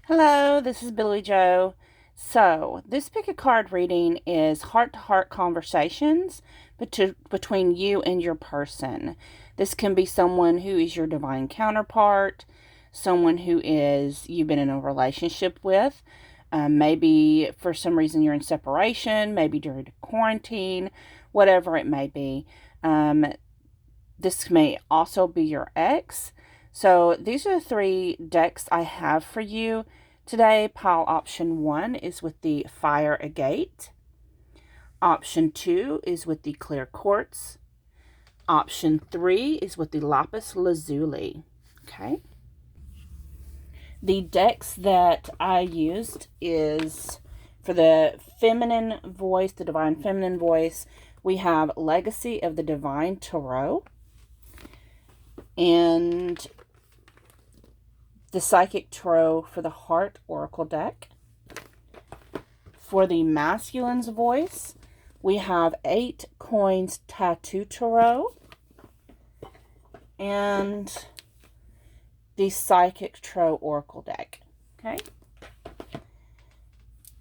Hello, this is Billy Joe. So, this pick a card reading is heart to heart conversations between you and your person. This can be someone who is your divine counterpart, someone who is you've been in a relationship with. Maybe for some reason you're in separation, maybe during quarantine, whatever it may be. This may also be your ex. So these are the three decks I have for you today. Pile option 1 is with the Fire Agate. Option 2 is with the Clear Quartz. Option 3 is with the Lapis Lazuli. Okay. The decks that I used is for the feminine voice, the divine feminine voice, we have Legacy of the Divine Tarot and the Psychic Tarot for the Heart Oracle deck. For the masculine's voice, we have 8 Coins Tattoo Tarot and the Psychic Tarot Oracle deck. Okay?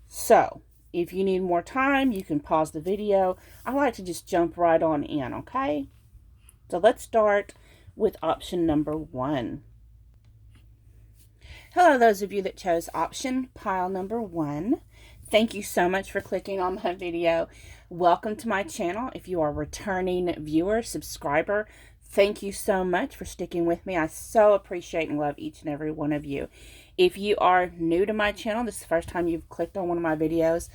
So, if you need more time, you can pause the video. I like to just jump right on in, okay? So let's start with option number 1. Hello, those of you that chose option pile number 1. Thank you so much for clicking on my video. Welcome to my channel. If you are a returning viewer, subscriber, thank you so much for sticking with me. I so appreciate and love each and every one of you. If you are new to my channel, this is the first time you've clicked on one of my videos,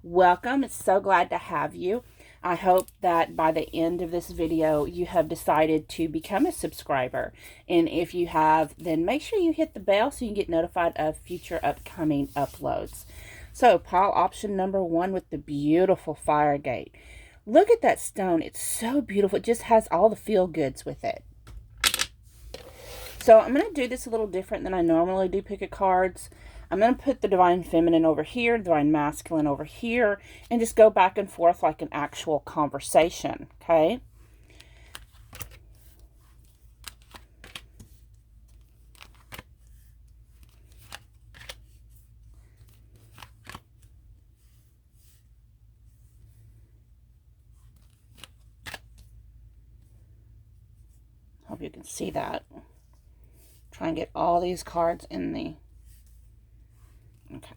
welcome. It's so glad to have you. I hope that by the end of this video, you have decided to become a subscriber. And if you have, then make sure you hit the bell so you can get notified of future upcoming uploads. So, pile option number 1 with the beautiful Fire Gate. Look at that stone. It's so beautiful. It just has all the feel-goods with it. So, I'm going to do this a little different than I normally do pick a cards. I'm going to put the Divine Feminine over here, Divine Masculine over here, and just go back and forth like an actual conversation, okay? Hope you can see that. Try and get all these cards in the... Okay.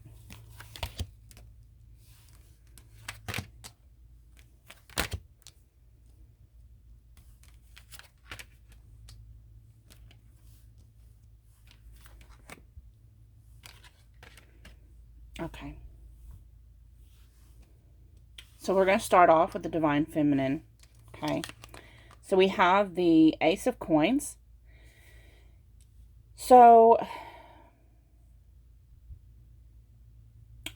Okay. So we're going to start off with the Divine Feminine. Okay. So we have the Ace of Coins. So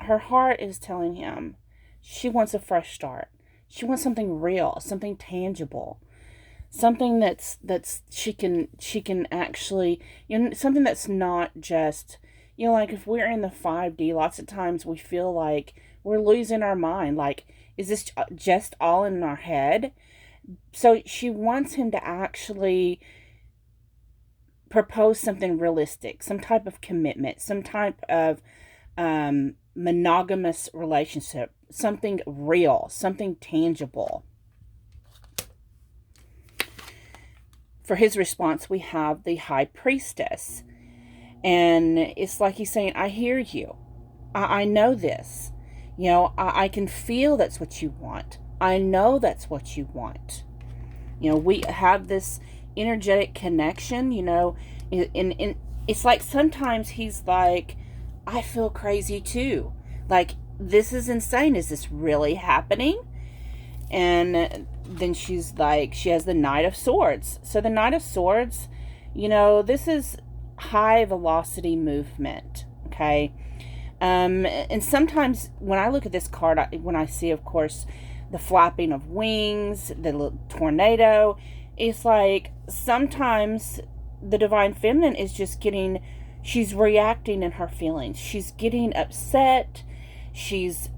her heart is telling him she wants a fresh start. She wants something real, something tangible, something that's she can actually, something that's not just, like if we're in the 5D, lots of times we feel like we're losing our mind. Like, is this just all in our head? So she wants him to actually propose something realistic, some type of commitment, some type of monogamous relationship, something real, something tangible. For his response, we have the High Priestess. And it's like he's saying, I hear you. I know this. I can feel that's what you want. I know that's what you want. We have this energetic connection, and it's like sometimes he's like, I feel crazy too. Like, this is insane. Is this really happening? And then she's like, she has the Knight of Swords. So the Knight of Swords, this is high velocity movement. Okay. And sometimes when I look at this card, when I see, of course, the flapping of wings, the tornado, it's like sometimes the Divine Feminine is just reacting in her feelings. She's getting upset. She's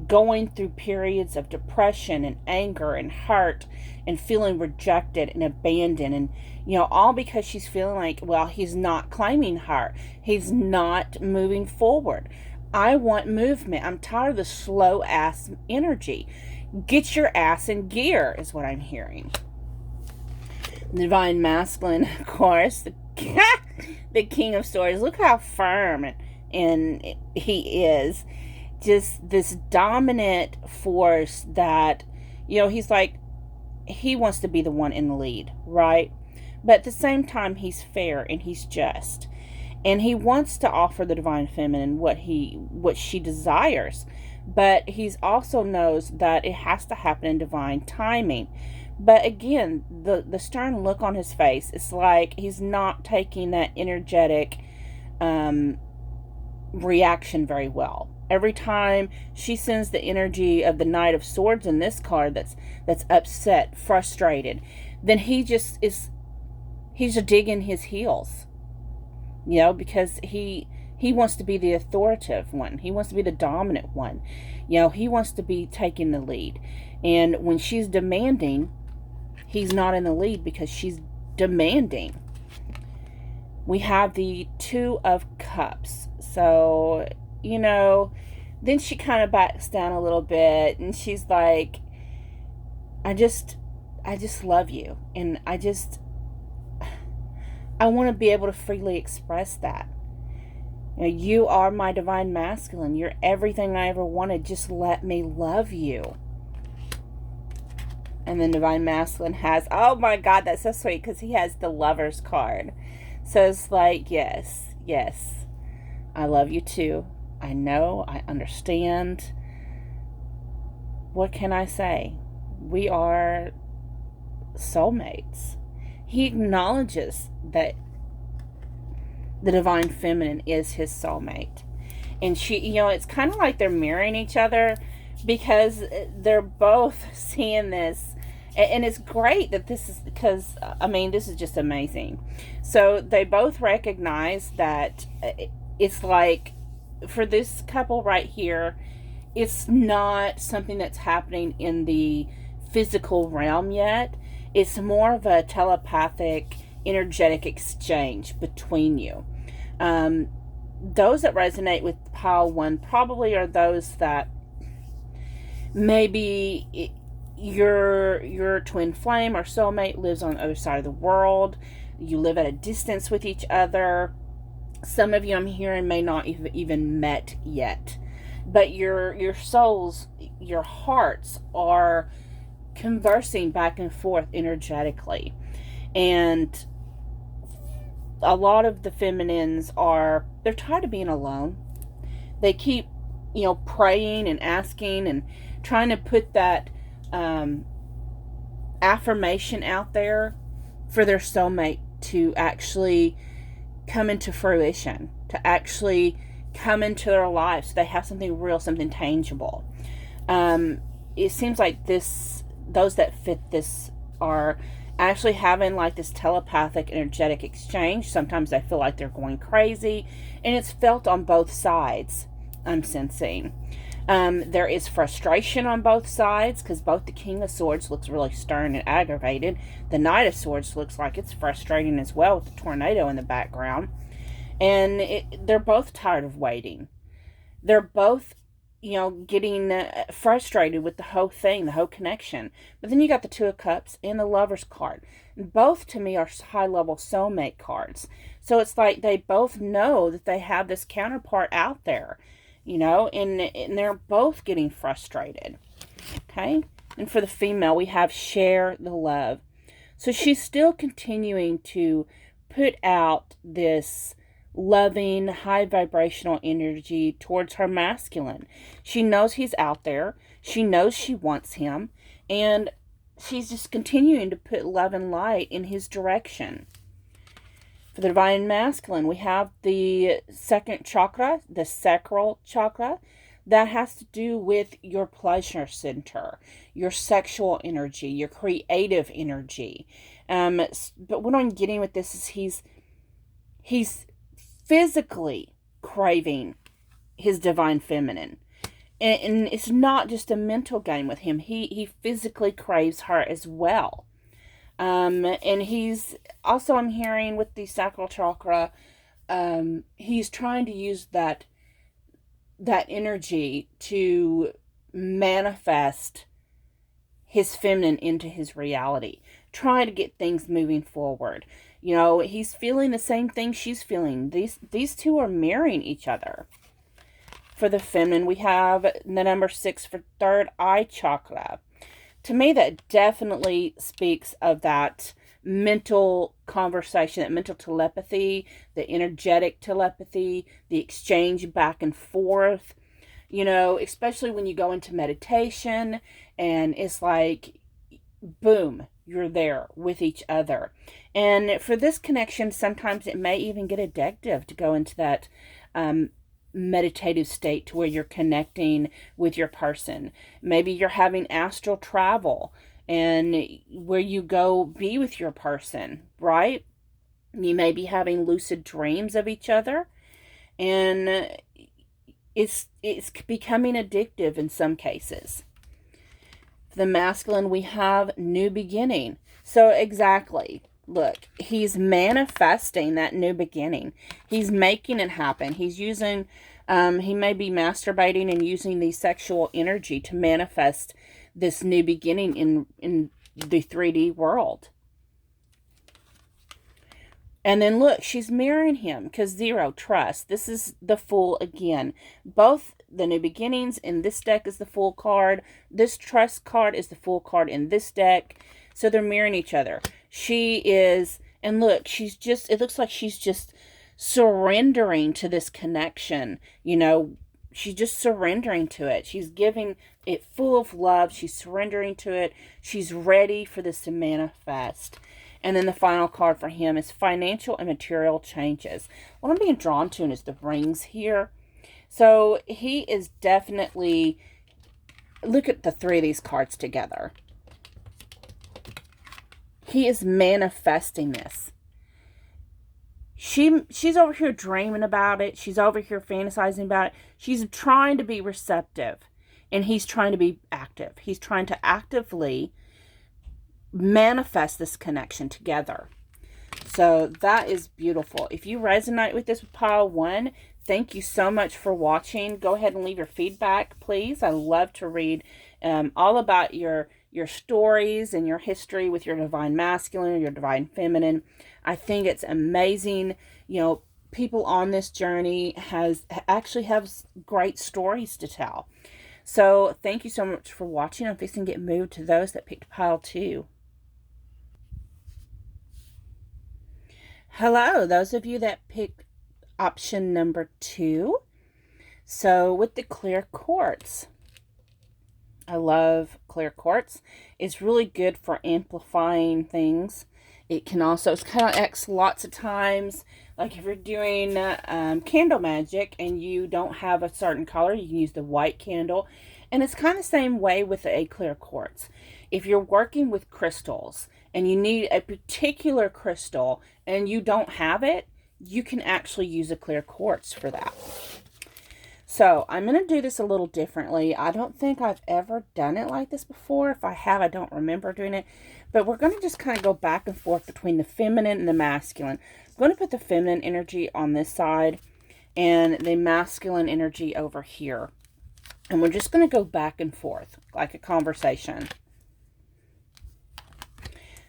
going through periods of depression and anger and hurt and feeling rejected and abandoned, and all because she's feeling like, well, he's not claiming her, he's not moving forward. I want movement. I'm tired of the slow ass energy. Get your ass in gear is what I'm hearing. The divine masculine, of course, the king of swords. Look how firm and he is. Just this dominant force that, he's like, he wants to be the one in the lead, right? But at the same time, he's fair and he's just. And he wants to offer the divine feminine what she desires. But he's also knows that it has to happen in divine timing. But again, the stern look on his face, it's like he's not taking that energetic reaction very well. Every time she sends the energy of the Knight of Swords in this card that's upset, frustrated, then he's just digging his heels. Because he wants to be the authoritative one. He wants to be the dominant one. He wants to be taking the lead. And when she's demanding, he's not in the lead because she's demanding. We have the Two of Cups. So, then she kind of backs down a little bit and she's like, I just love you. And I want to be able to freely express that. You are my divine masculine. You're everything I ever wanted. Just let me love you. And then divine masculine has, oh my God, that's so sweet because he has the Lover's card. So it's like, yes, I love you too. I know, I understand. What can I say? We are soulmates. He acknowledges that the divine feminine is his soulmate. And she, it's kind of like they're mirroring each other because they're both seeing this. And it's great that this is, because, this is just amazing. So they both recognize that it's like, for this couple right here, it's not something that's happening in the physical realm yet. It's more of a telepathic, energetic exchange between you. Those that resonate with pile 1 probably are those that maybe your twin flame or soulmate lives on the other side of the world. You live at a distance with each other. Some of you, I'm hearing, may not even met yet. But your souls, your hearts are conversing back and forth energetically. And a lot of the feminines they're tired of being alone. They keep, praying and asking and trying to put that affirmation out there for their soulmate to actually come into fruition, to actually come into their lives so they have something real, something tangible. It seems like those that fit this are actually having like this telepathic energetic exchange. Sometimes they feel like they're going crazy, and it's felt on both sides, I'm sensing. There is frustration on both sides because both the King of Swords looks really stern and aggravated. The Knight of Swords looks like it's frustrating as well with the tornado in the background. And they're both tired of waiting. They're both, getting frustrated with the whole thing, the whole connection. But then you got the Two of Cups and the Lover's card. Both, to me, are high-level soulmate cards. So it's like they both know that they have this counterpart out there, and they're both getting frustrated. Okay? And for the female, we have share the love. So she's still continuing to put out this loving, high vibrational energy towards her masculine. She knows he's out there. She knows she wants him. And she's just continuing to put love and light in his direction. For the divine masculine, we have the second chakra, the sacral chakra. That has to do with your pleasure center, your sexual energy, your creative energy. But what I'm getting with this is he's physically craving his divine feminine. And it's not just a mental game with him. He physically craves her as well. And he's also, I'm hearing with the sacral chakra, he's trying to use that energy to manifest his feminine into his reality, trying to get things moving forward. You know, he's feeling the same thing she's feeling. These two are mirroring each other. For the feminine, we have the number 6 for third eye chakra. To me, that definitely speaks of that mental conversation, that mental telepathy, the energetic telepathy, the exchange back and forth. You know, especially when you go into meditation and it's like, boom, you're there with each other. And for this connection, sometimes it may even get addictive to go into that meditative state to where you're connecting with your person. Maybe you're having astral travel and where you go be with your person, right? You may be having lucid dreams of each other, and it's becoming addictive in some cases. For the masculine, we have new beginning. So exactly, look, he's manifesting that new beginning. He's making it happen. He's using, he may be masturbating and using the sexual energy to manifest this new beginning in the 3D world. And then look, she's mirroring him because 0, trust. This is the Fool again. Both the new beginnings in this deck is the Fool card. This trust card is the Fool card in this deck. So they're mirroring each other. She is, and look, she's just, it looks like she's just surrendering to this connection. You know, she's just surrendering to it. She's giving it full of love. She's surrendering to it. She's ready for this to manifest. And then the final card for him is financial and material changes. What I'm being drawn to is the rings here. So he is definitely, look at the 3 of these cards together. He is manifesting this. She's over here dreaming about it. She's over here fantasizing about it. She's trying to be receptive. And he's trying to be active. He's trying to actively manifest this connection together. So that is beautiful. If you resonate with this with pile 1, thank you so much for watching. Go ahead and leave your feedback, please. I love to read all about your stories and your history with your divine masculine or your divine feminine. I think it's amazing. You know, people on this journey actually have great stories to tell. So thank you so much for watching. I'm fixing to get moved to those that picked pile 2. Hello, those of you that picked option number 2. So with the clear quartz, I love clear quartz. It's really good for amplifying things. It can also, it's kind of acts lots of times, like if you're doing candle magic and you don't have a certain color, you can use the white candle. And it's kind of the same way with a clear quartz. If you're working with crystals and you need a particular crystal and you don't have it, you can actually use a clear quartz for that. So I'm going to do this a little differently. I don't think I've ever done it like this before. If I have, I don't remember doing it. But we're going to just kind of go back and forth between the feminine and the masculine. I'm going to put the feminine energy on this side and the masculine energy over here. And we're just going to go back and forth like a conversation.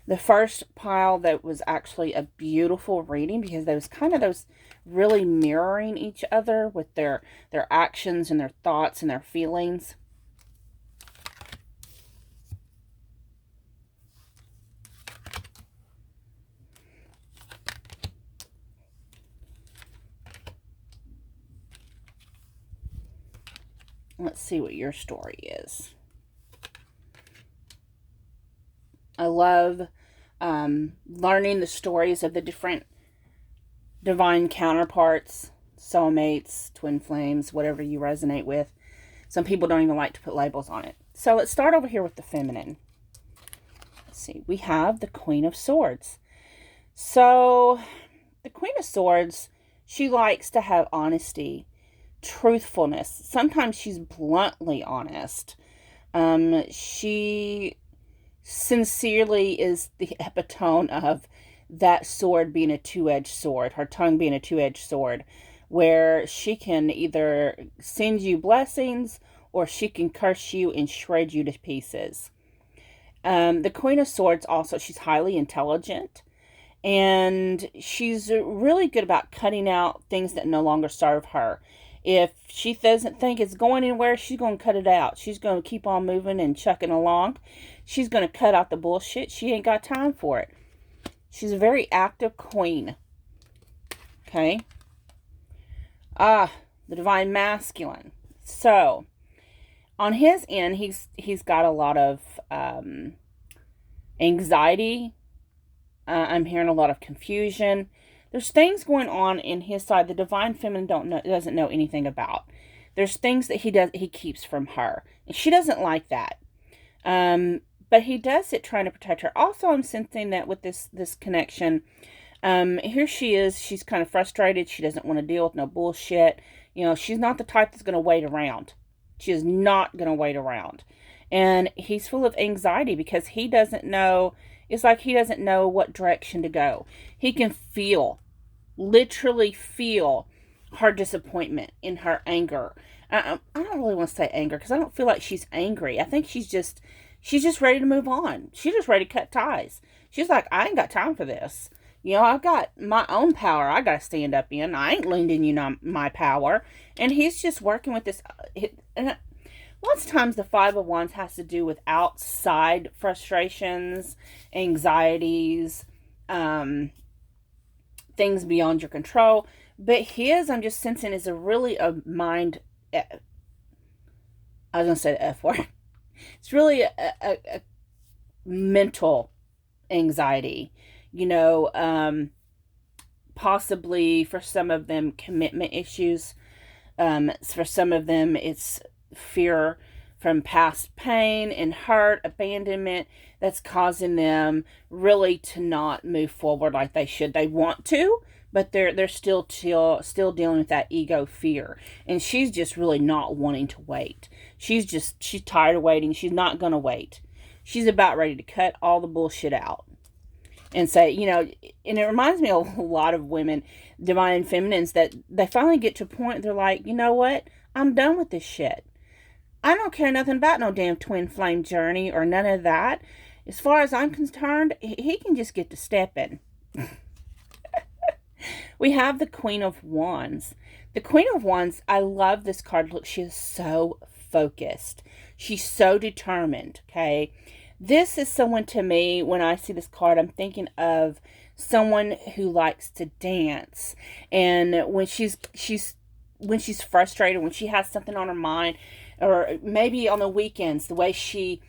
The first pile that was actually a beautiful reading because there was kind of those really mirroring each other with their actions and their thoughts and their feelings. Let's see what your story is. I love learning the stories of the different divine counterparts, soulmates, twin flames, whatever you resonate with. Some people don't even like to put labels on it. So let's start over here with the feminine. Let's see. We have the Queen of Swords. So the Queen of Swords, she likes to have honesty. truthfulness. Sometimes she's bluntly honest. She sincerely is the epitome of that sword being a two-edged sword, her tongue being a two-edged sword, where she can either send you blessings or she can curse you and shred you to pieces. The Queen of Swords also, she's highly intelligent, and she's really good about cutting out things that no longer serve her. If she doesn't think it's going anywhere, she's going to cut it out. She's going to keep on moving and chucking along. She's going to cut out the bullshit. She ain't got time for it. She's a very active queen. Okay. The Divine Masculine. So, on his end, he's got a lot of anxiety. I'm hearing a lot of confusion. There's things going on in his side the Divine Feminine doesn't know anything about. There's things that he keeps from her, and she doesn't like that. But he does it trying to protect her. Also, I'm sensing that with this connection, here she is. She's kind of frustrated. She doesn't want to deal with no bullshit. You know, she's not the type that's going to wait around. She is not going to wait around. And he's full of anxiety because he doesn't know. It's like he doesn't know what direction to go. He can literally feel her disappointment in her anger. I don't really want to say anger because I don't feel like she's angry. I think she's just ready to move on. She's just ready to cut ties. She's like, I ain't got time for this. You know, I've got my own power I got to stand up in. I ain't lending you my power. And he's just working with this. Lots of times the Five of Wands has to do with outside frustrations, anxieties, things beyond your control. But his, I'm just sensing, is really a mind. I was going to say the F word. It's really a mental anxiety. You know, possibly for some of them, commitment issues. For some of them, it's fear from past pain and hurt, abandonment, that's causing them really to not move forward like they should. They want to, but they're still dealing with that ego fear. And she's just really not wanting to wait. She's tired of waiting. She's not going to wait. She's about ready to cut all the bullshit out. And say, you know, and it reminds me of a lot of women, divine feminines, that they finally get to a point, they're like, you know what? I'm done with this shit. I don't care nothing about no damn twin flame journey or none of that. As far as I'm concerned, he can just get to stepping. We have the Queen of Wands. The Queen of Wands, I love this card. Look, she is so focused. She's so determined, okay? This is someone, to me, when I see this card, I'm thinking of someone who likes to dance. And when she's frustrated, when she has something on her mind, or maybe on the weekends, the way she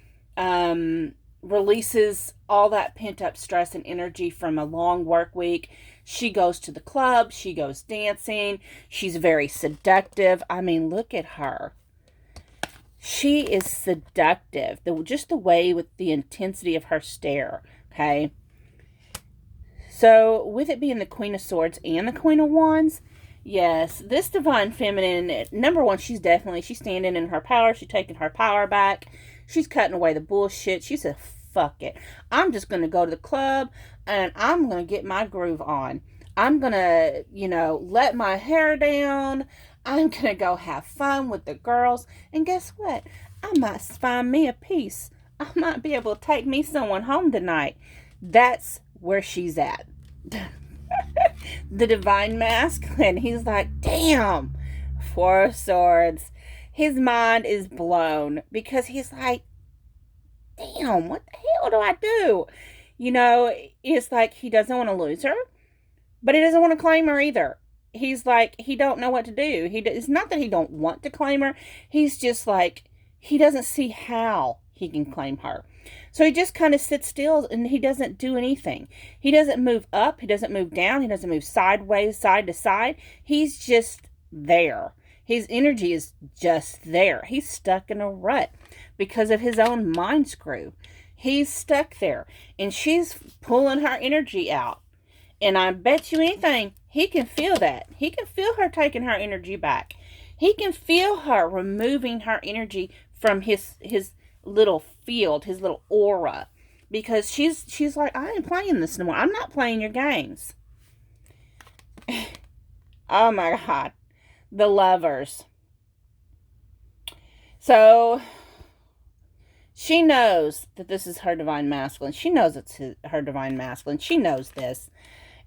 releases all that pent-up stress and energy from a long work week, she goes to the club, she goes dancing, she's very seductive. I mean, look at her. She is seductive. Just the way, with the intensity of her stare, okay? So, with it being the Queen of Swords and the Queen of Wands, yes, this Divine Feminine, number one, she's standing in her power. She's taking her power back. She's cutting away the bullshit. She said, fuck it. I'm just going to go to the club, and I'm going to get my groove on. I'm going to, let my hair down. I'm going to go have fun with the girls. And guess what? I might find me a piece. I might be able to take me someone home tonight. That's where she's at. The Divine Masculine, he's like, damn, Four of Swords. His mind is blown because he's like, damn, what the hell do I do? It's like he doesn't want to lose her, but he doesn't want to claim her either. He's like, he don't know what to do. It's not that he don't want to claim her. He's just like, he doesn't see how he can claim her. So he just kind of sits still and he doesn't do anything. He doesn't move up. He doesn't move down. He doesn't move sideways, side to side. He's just there. His energy is just there. He's stuck in a rut because of his own mind screw. He's stuck there. And she's pulling her energy out. And I bet you anything, he can feel that. He can feel her taking her energy back. He can feel her removing her energy from his little field, his little aura, because she's like, I ain't playing this no more. I'm not playing your games. Oh my God, the lovers. So she knows that this is her divine masculine. She knows it's her divine masculine. She knows this.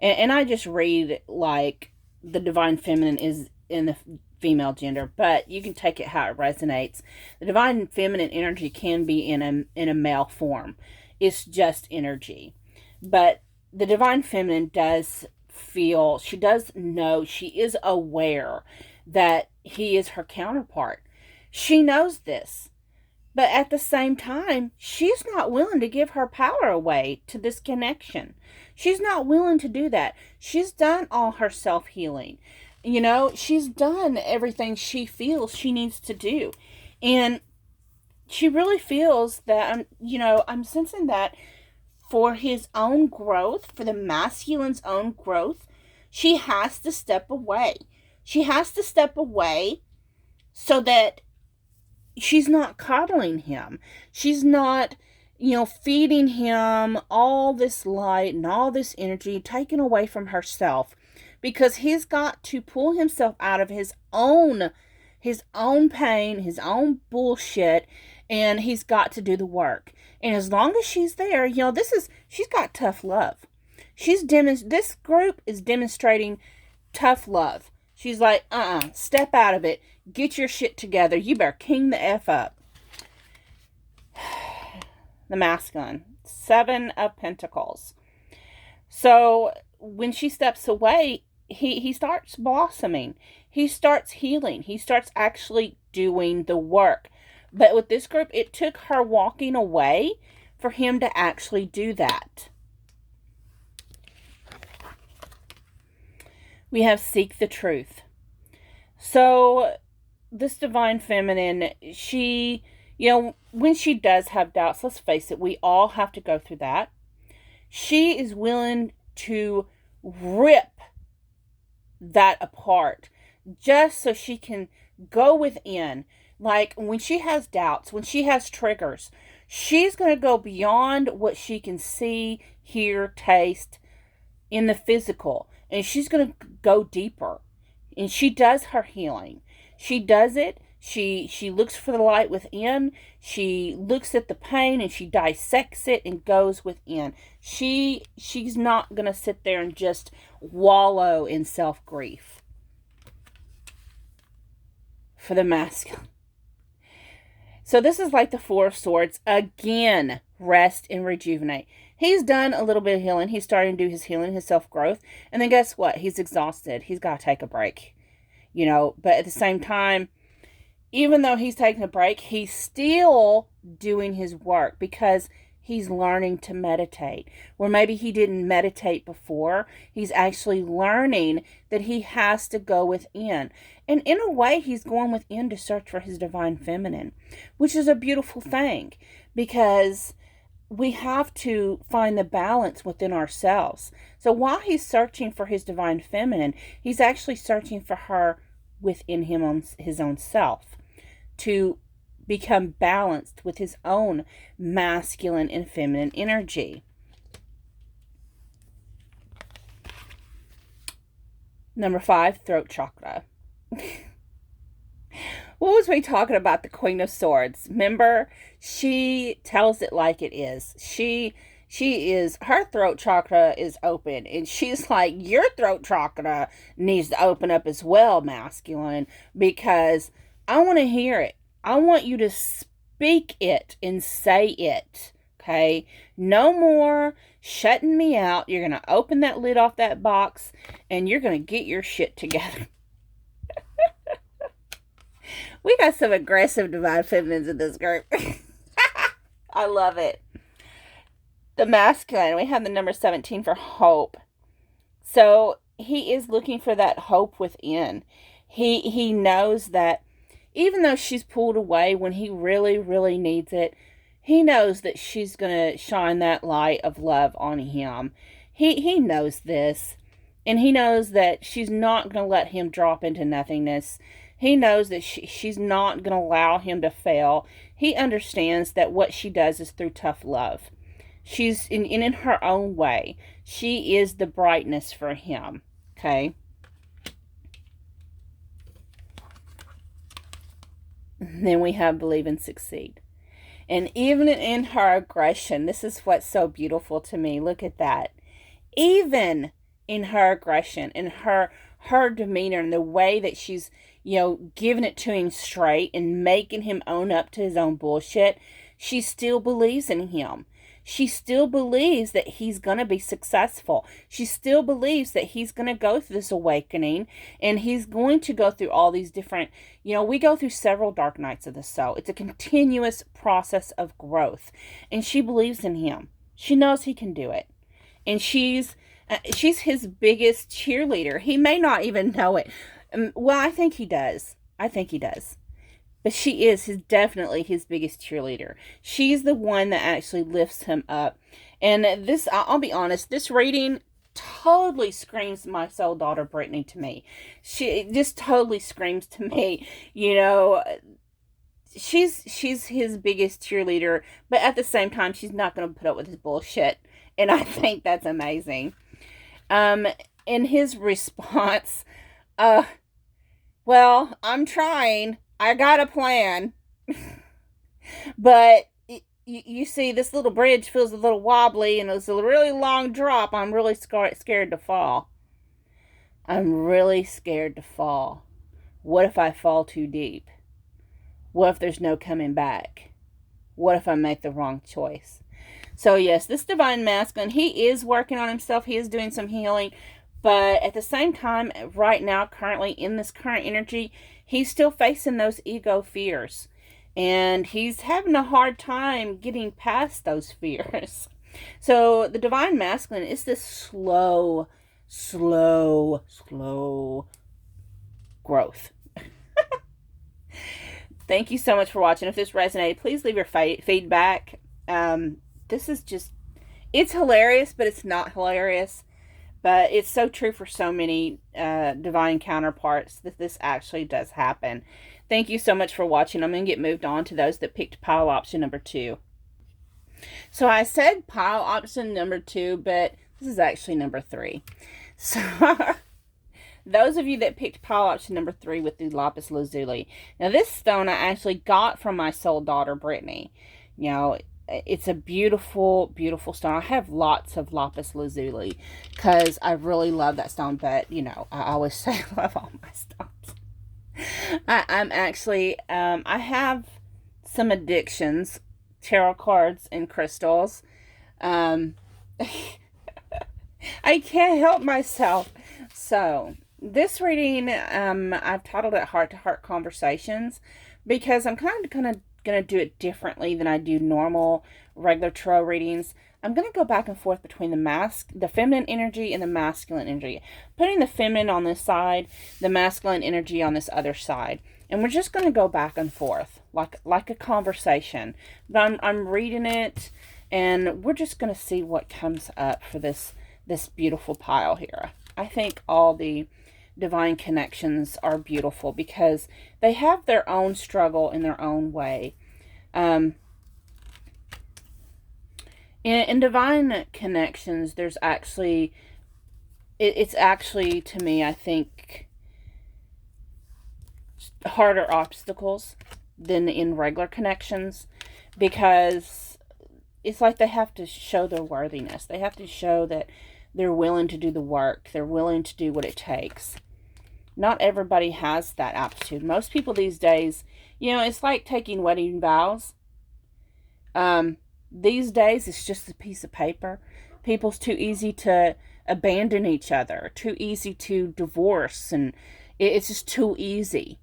And I just read like the divine feminine is in the female gender, but you can take it how it resonates. The divine feminine energy can be in a male form. It's just energy. But the divine feminine does feel, she does know, she is aware that he is her counterpart. She knows this. But at the same time, she's not willing to give her power away to this connection. She's not willing to do that. She's done all her self-healing. You know, she's done everything she feels she needs to do. And she really feels that, I'm sensing that for his own growth, for the masculine's own growth, she has to step away. She has to step away so that she's not coddling him. She's not, feeding him all this light and all this energy taken away from herself, because he's got to pull himself out of his own pain, his own bullshit, and he's got to do the work. And as long as she's there, she's got tough love. This group is demonstrating tough love. She's like, step out of it. Get your shit together. You better king the F up. The masculine. 7 of Pentacles. So when she steps away, he starts blossoming. He starts healing. He starts actually doing the work. But with this group, it took her walking away for him to actually do that. We have seek the truth. So this divine feminine, she, when she does have doubts, let's face it, we all have to go through that. She is willing to rip that apart just so she can go within. Like when she has doubts, when she has triggers, she's going to go beyond what she can see, hear, taste in the physical. And she's going to go deeper. And she does her healing. She does it. She looks for the light within. She looks at the pain and she dissects it and goes within. She's not going to sit there and just wallow in self-grief. For the masculine. So this is like the 4 of Swords. Again, rest and rejuvenate. He's done a little bit of healing. He's starting to do his healing, his self-growth. And then guess what? He's exhausted. He's got to take a break. But at the same time, even though he's taking a break, he's still doing his work because he's learning to meditate. Where maybe he didn't meditate before, he's actually learning that he has to go within. And in a way, he's going within to search for his divine feminine, which is a beautiful thing because we have to find the balance within ourselves. So while he's searching for his divine feminine, he's actually searching for her within him on his own self to become balanced with his own masculine and feminine energy. Number 5, throat chakra. What was we talking about? The Queen of Swords. Remember, she tells it like it is. Her throat chakra is open. And she's like, your throat chakra needs to open up as well, masculine. Because I want to hear it. I want you to speak it and say it. Okay? No more shutting me out. You're going to open that lid off that box. And you're going to get your shit together. We got some aggressive divine feminines in this group. I love it. The masculine, we have the number 17 for hope. So he is looking for that hope within. He knows that even though she's pulled away when he really, really needs it, he knows that she's going to shine that light of love on him. He knows this. And he knows that she's not going to let him drop into nothingness. He knows that she's not going to allow him to fail. He understands that what she does is through tough love. She's in her own way. She is the brightness for him. Okay. And then we have believe and succeed. And even in her aggression, this is what's so beautiful to me. Look at that. Even in her aggression, in her demeanor, and the way that she's, giving it to him straight and making him own up to his own bullshit, she still believes in him. She still believes that he's going to be successful. She still believes that he's going to go through this awakening, and he's going to go through all these different, we go through several dark nights of the soul. It's a continuous process of growth, and she believes in him. She knows he can do it, and she's his biggest cheerleader. He may not even know it. Well, I think he does. But she is definitely his biggest cheerleader. She's the one that actually lifts him up. And this, I'll be honest, this reading totally screams my soul daughter Brittany to me. She just totally screams to me, she's his biggest cheerleader, but at the same time, she's not going to put up with his bullshit. And I think that's amazing. In his response, well, I'm trying. I got a plan. But you see, this little bridge feels a little wobbly, and it's a really long drop. I'm really scared to fall. I'm really scared to fall. What if I fall too deep? What if there's no coming back? What if I make the wrong choice? So yes, this divine masculine, he is working on himself. He is doing some healing. But at the same time, right now, currently, in this current energy, he's still facing those ego fears. And he's having a hard time getting past those fears. So the divine masculine is this slow growth. Thank you so much for watching. If this resonated, please leave your feedback. This is just, it's hilarious, but it's not hilarious. But it's so true for so many divine counterparts that this actually does happen. Thank you so much for watching. I'm going to get moved on to those that picked pile option number 2. So I said pile option number 2, but this is actually number 3. So those of you that picked pile option number 3 with the lapis lazuli. Now this stone I actually got from my soul daughter Brittany. It's a beautiful, beautiful stone. I have lots of lapis lazuli because I really love that stone. But, I always say I love all my stones. I'm actually, I have some addictions, tarot cards and crystals. I can't help myself. So, this reading, I've titled it Heart to Heart Conversations because I'm kind of going to do it differently than I do normal regular tarot readings. I'm going to go back and forth between the feminine energy and the masculine energy, putting the feminine on this side, the masculine energy on this other side, and we're just going to go back and forth like a conversation. But I'm reading it, and we're just going to see what comes up for this beautiful pile here. I think all the divine connections are beautiful because they have their own struggle in their own way. In divine connections, there's actually, it's actually, to me, I think, harder obstacles than in regular connections because it's like they have to show their worthiness. They have to show that they're willing to do the work. They're willing to do what it takes. Not everybody has that aptitude. Most people these days, it's like taking wedding vows. These days, it's just a piece of paper. People's too easy to abandon each other, too easy to divorce, and it's just too easy.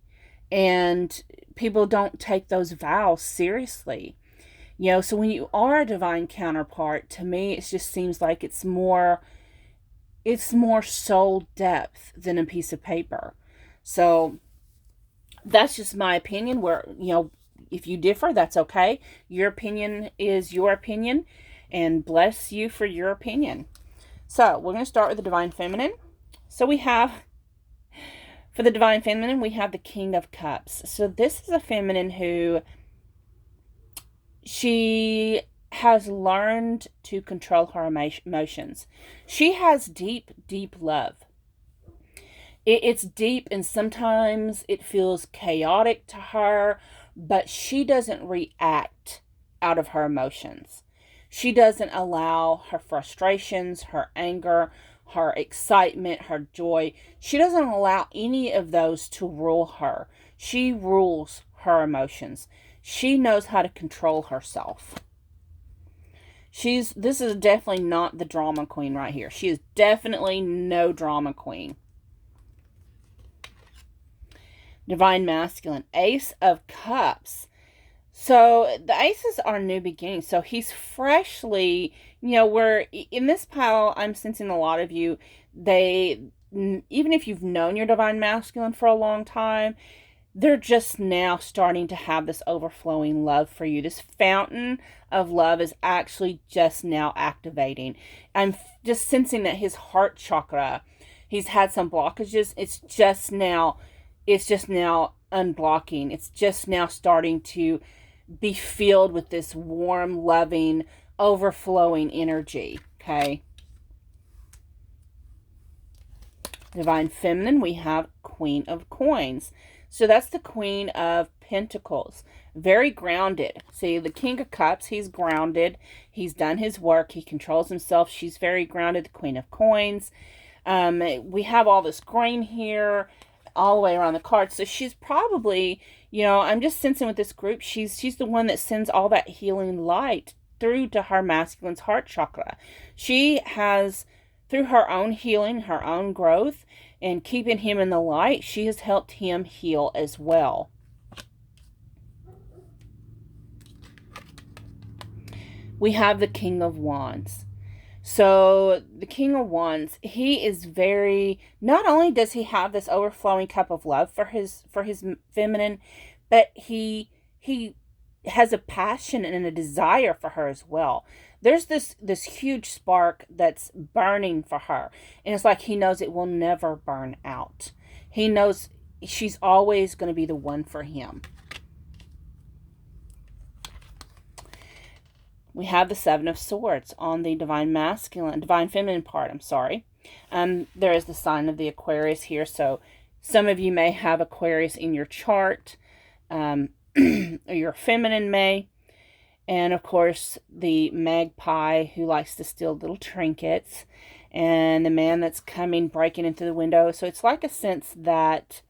And people don't take those vows seriously. So when you are a divine counterpart, to me, it just seems like it's more soul depth than a piece of paper. So that's just my opinion. Where, if you differ, that's okay. Your opinion is your opinion, and bless you for your opinion. So we're going to start with the divine feminine. So we have For the Divine Feminine, we have the King of Cups. So this is a feminine who, she has learned to control her emotions. She has deep, deep love. It's deep, and sometimes it feels chaotic to her, but she doesn't react out of her emotions. She doesn't allow her frustrations, her anger, her excitement, her joy. She doesn't allow any of those to rule her. She rules her emotions. She knows how to control herself. This is definitely not the drama queen right here. She is definitely no drama queen. Divine Masculine, Ace of Cups. So the aces are new beginnings. So he's freshly, where in this pile, I'm sensing a lot of you, even if you've known your Divine Masculine for a long time, they're just now starting to have this overflowing love for you. This fountain of love is actually just now activating. I'm just sensing that his heart chakra, he's had some blockages. It's just now unblocking. It's just now starting to be filled with this warm, loving, overflowing energy. Okay. Divine Feminine, we have Queen of Coins. So that's the Queen of Pentacles. Very grounded. See, the King of Cups, he's grounded. He's done his work. He controls himself. She's very grounded. The Queen of Coins. We have all this green here all the way around the card. So she's probably, I'm just sensing with this group, she's the one that sends all that healing light through to her masculine's heart chakra. She has, through her own healing, her own growth, and keeping him in the light, she has helped him heal as well. We have the King of Wands. So the King of Wands, he is not only does he have this overflowing cup of love for his feminine, but he has a passion and a desire for her as well. There's this huge spark that's burning for her. And it's like he knows it will never burn out. He knows she's always going to be the one for him. We have the Seven of Swords on the Divine Feminine part, there is the sign of the Aquarius here. So some of you may have Aquarius in your chart. Or your feminine may. And of course, the magpie who likes to steal little trinkets. And the man that's breaking into the window. So it's like a sense that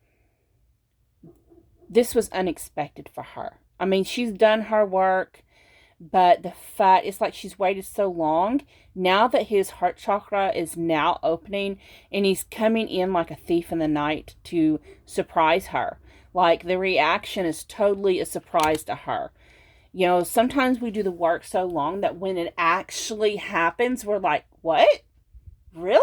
this was unexpected for her. I mean, she's done her work. But the fact, it's like she's waited so long. Now that his heart chakra is now opening. And he's coming in like a thief in the night to surprise her. Like the reaction is totally a surprise to her. Sometimes we do the work so long that when it actually happens, we're like, what? Really?